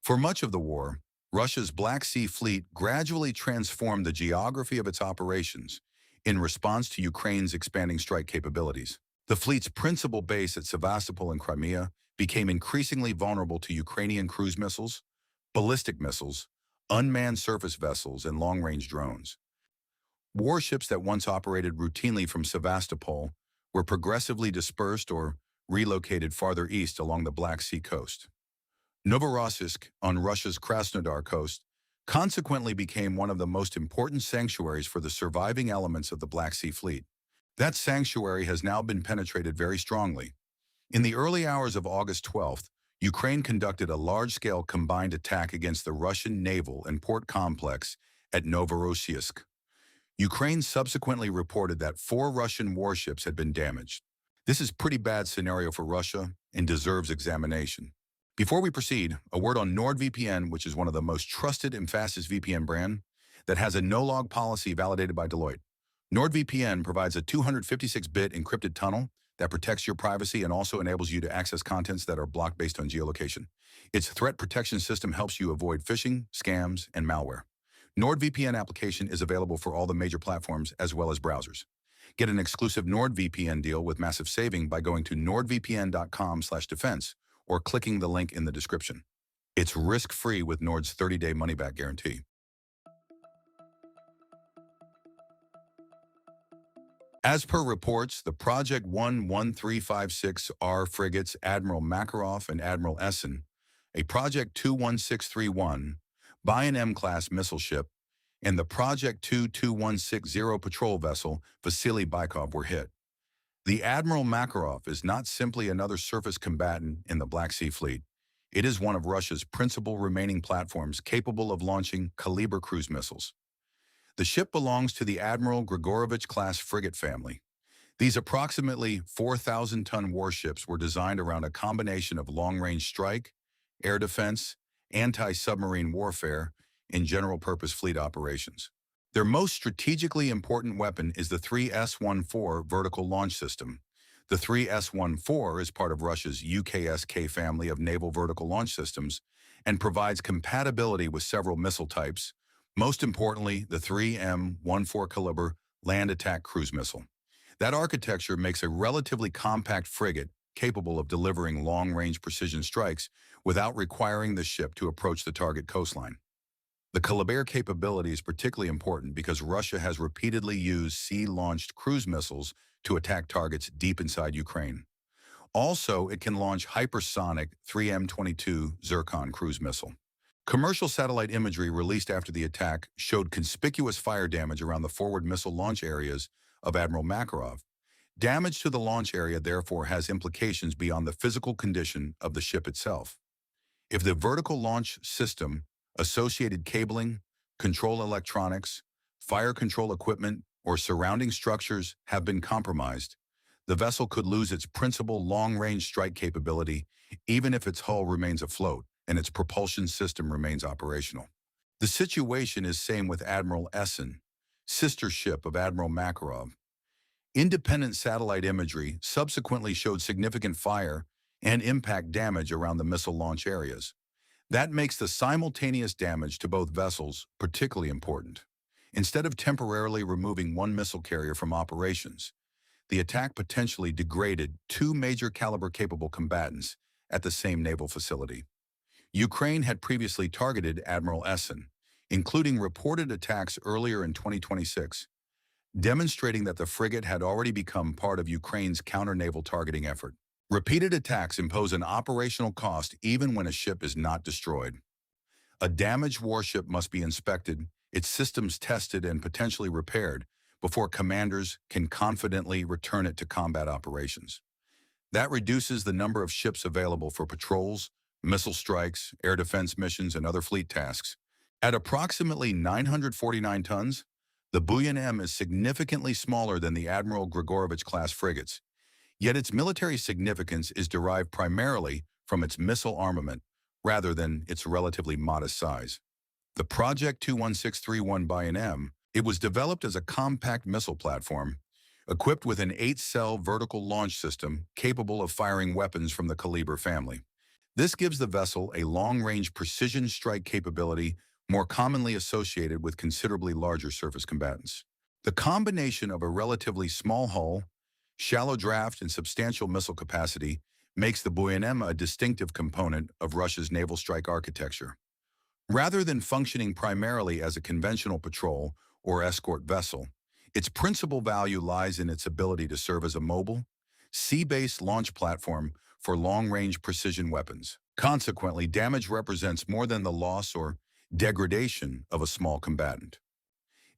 For much of the war, Russia's Black Sea Fleet gradually transformed the geography of its operations in response to Ukraine's expanding strike capabilities. The fleet's principal base at Sevastopol in Crimea became increasingly vulnerable to Ukrainian cruise missiles, ballistic missiles, unmanned surface vessels, and long-range drones. Warships that once operated routinely from Sevastopol were progressively dispersed or relocated farther east along the Black Sea coast. Novorossiysk, on Russia's Krasnodar coast, consequently became one of the most important sanctuaries for the surviving elements of the Black Sea Fleet. That sanctuary has now been penetrated very strongly. In the early hours of August 12th, Ukraine conducted a large-scale combined attack against the Russian naval and port complex at Novorossiysk. Ukraine subsequently reported that 4 Russian warships had been damaged. This is a pretty bad scenario for Russia and deserves examination. Before we proceed, a word on NordVPN, which is one of the most trusted and fastest VPN brand that has a no-log policy validated by Deloitte. NordVPN provides a 256-bit encrypted tunnel that protects your privacy and also enables you to access contents that are blocked based on geolocation. Its threat protection system helps you avoid phishing, scams, and malware. NordVPN application is available for all the major platforms as well as browsers. Get an exclusive NordVPN deal with massive saving by going to nordvpn.com/defense or clicking the link in the description. It's risk-free with Nord's 30-day money-back guarantee. As per reports, the Project 11356R frigates Admiral Makarov and Admiral Essen, a Project 21631 M-class missile ship, and the Project 22160 patrol vessel Vasily Bykov were hit. The Admiral Makarov is not simply another surface combatant in the Black Sea Fleet. It is one of Russia's principal remaining platforms capable of launching Kaliber cruise missiles. The ship belongs to the Admiral Grigorovich-class frigate family. These approximately 4,000-ton warships were designed around a combination of long-range strike, air defense, anti-submarine warfare, and general-purpose fleet operations. Their most strategically important weapon is the 3S-14 vertical launch system. The 3S-14 is part of Russia's UKSK family of naval vertical launch systems and provides compatibility with several missile types, most importantly, the 3M14 caliber land attack cruise missile. That architecture makes a relatively compact frigate capable of delivering long-range precision strikes without requiring the ship to approach the target coastline. The Kaliber capability is particularly important because Russia has repeatedly used sea-launched cruise missiles to attack targets deep inside Ukraine. Also, it can launch hypersonic 3M22 Zircon cruise missile. Commercial satellite imagery released after the attack showed conspicuous fire damage around the forward missile launch areas of Admiral Makarov. Damage to the launch area therefore has implications beyond the physical condition of the ship itself. If the vertical launch system, associated cabling, control electronics, fire control equipment, or surrounding structures have been compromised, the vessel could lose its principal long-range strike capability even if its hull remains afloat and its propulsion system remains operational. The situation is same with Admiral Essen, sister ship of Admiral Makarov. Independent satellite imagery subsequently showed significant fire and impact damage around the missile launch areas. That makes the simultaneous damage to both vessels particularly important. Instead of temporarily removing one missile carrier from operations, the attack potentially degraded 2 major caliber-capable combatants at the same naval facility. Ukraine had previously targeted Admiral Essen, including reported attacks earlier in 2026, demonstrating that the frigate had already become part of Ukraine's counter-naval targeting effort. Repeated attacks impose an operational cost even when a ship is not destroyed. A damaged warship must be inspected, its systems tested and potentially repaired before commanders can confidently return it to combat operations. That reduces the number of ships available for patrols, missile strikes, air defense missions, and other fleet tasks. At approximately 949 tons, the Buyan M is significantly smaller than the Admiral Grigorovich-class frigates, yet its military significance is derived primarily from its missile armament rather than its relatively modest size. The Project 21631 M, it was developed as a compact missile platform equipped with an 8-cell vertical launch system capable of firing weapons from the Kaliber family. This gives the vessel a long-range precision strike capability more commonly associated with considerably larger surface combatants. The combination of a relatively small hull, shallow draft, and substantial missile capacity makes the Buyanema a distinctive component of Russia's naval strike architecture. Rather than functioning primarily as a conventional patrol or escort vessel, its principal value lies in its ability to serve as a mobile, sea-based launch platform for long-range precision weapons. Consequently, damage represents more than the loss or degradation of a small combatant.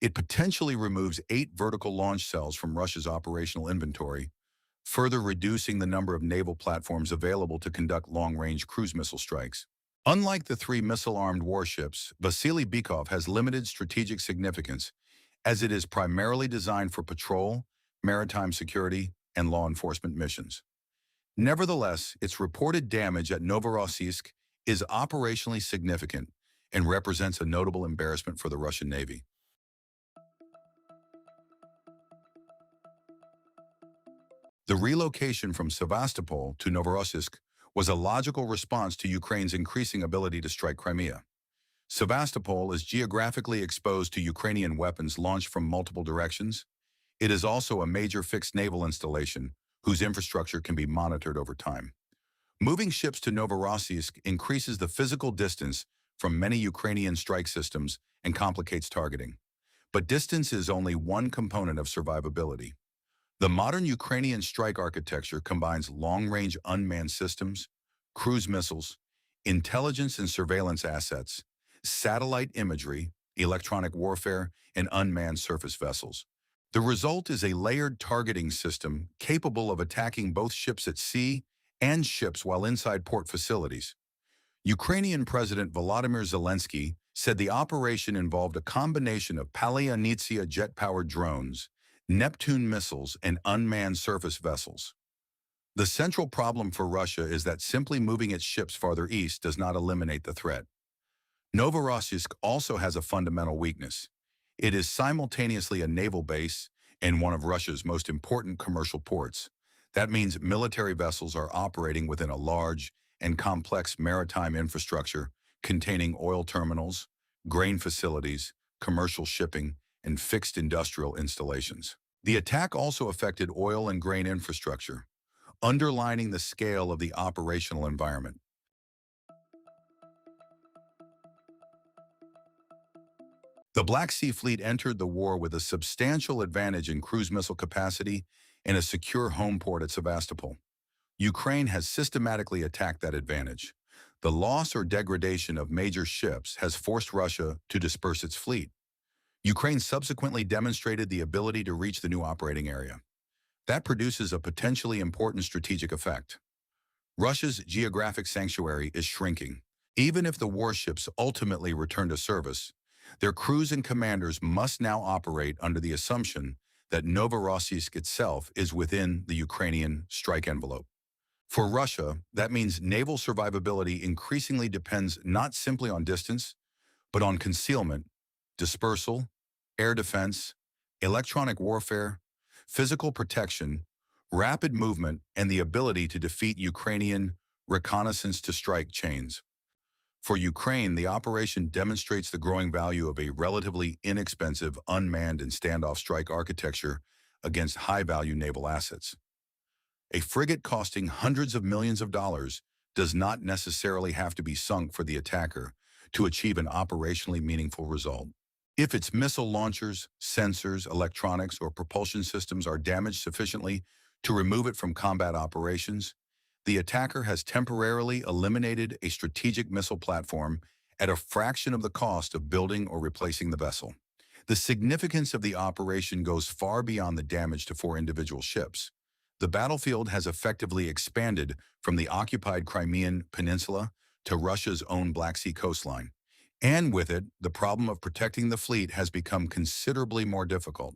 It potentially removes 8 vertical launch cells from Russia's operational inventory, further reducing the number of naval platforms available to conduct long-range cruise missile strikes. Unlike the 3 missile-armed warships, Vasily Bykov has limited strategic significance as it is primarily designed for patrol, maritime security, and law enforcement missions. Nevertheless, its reported damage at Novorossiysk is operationally significant and represents a notable embarrassment for the Russian Navy. The relocation from Sevastopol to Novorossiysk was a logical response to Ukraine's increasing ability to strike Crimea. Sevastopol is geographically exposed to Ukrainian weapons launched from multiple directions. It is also a major fixed naval installation whose infrastructure can be monitored over time. Moving ships to Novorossiysk increases the physical distance from many Ukrainian strike systems and complicates targeting. But distance is only one component of survivability. The modern Ukrainian strike architecture combines long-range unmanned systems, cruise missiles, intelligence and surveillance assets, satellite imagery, electronic warfare, and unmanned surface vessels. The result is a layered targeting system capable of attacking both ships at sea and ships while inside port facilities. Ukrainian President Volodymyr Zelensky said the operation involved a combination of Palyantsia jet-powered drones, Neptune missiles, and unmanned surface vessels. The central problem for Russia is that simply moving its ships farther east does not eliminate the threat. Novorossiysk also has a fundamental weakness. It is simultaneously a naval base and one of Russia's most important commercial ports. That means military vessels are operating within a large and complex maritime infrastructure containing oil terminals, grain facilities, commercial shipping, and fixed industrial installations. The attack also affected oil and grain infrastructure, underlining the scale of the operational environment. The Black Sea Fleet entered the war with a substantial advantage in cruise missile capacity and a secure home port at Sevastopol. Ukraine has systematically attacked that advantage. The loss or degradation of major ships has forced Russia to disperse its fleet. Ukraine subsequently demonstrated the ability to reach the new operating area. That produces a potentially important strategic effect. Russia's geographic sanctuary is shrinking. Even if the warships ultimately return to service, their crews and commanders must now operate under the assumption that Novorossiysk itself is within the Ukrainian strike envelope. For Russia, that means naval survivability increasingly depends not simply on distance, but on concealment, dispersal, air defense, electronic warfare, physical protection, rapid movement, and the ability to defeat Ukrainian reconnaissance-to-strike chains. For Ukraine, the operation demonstrates the growing value of a relatively inexpensive, unmanned, and standoff strike architecture against high-value naval assets. A frigate costing hundreds of millions of dollars does not necessarily have to be sunk for the attacker to achieve an operationally meaningful result. If its missile launchers, sensors, electronics, or propulsion systems are damaged sufficiently to remove it from combat operations, the attacker has temporarily eliminated a strategic missile platform at a fraction of the cost of building or replacing the vessel. The significance of the operation goes far beyond the damage to 4 individual ships. The battlefield has effectively expanded from the occupied Crimean Peninsula to Russia's own Black Sea coastline. And with it, the problem of protecting the fleet has become considerably more difficult.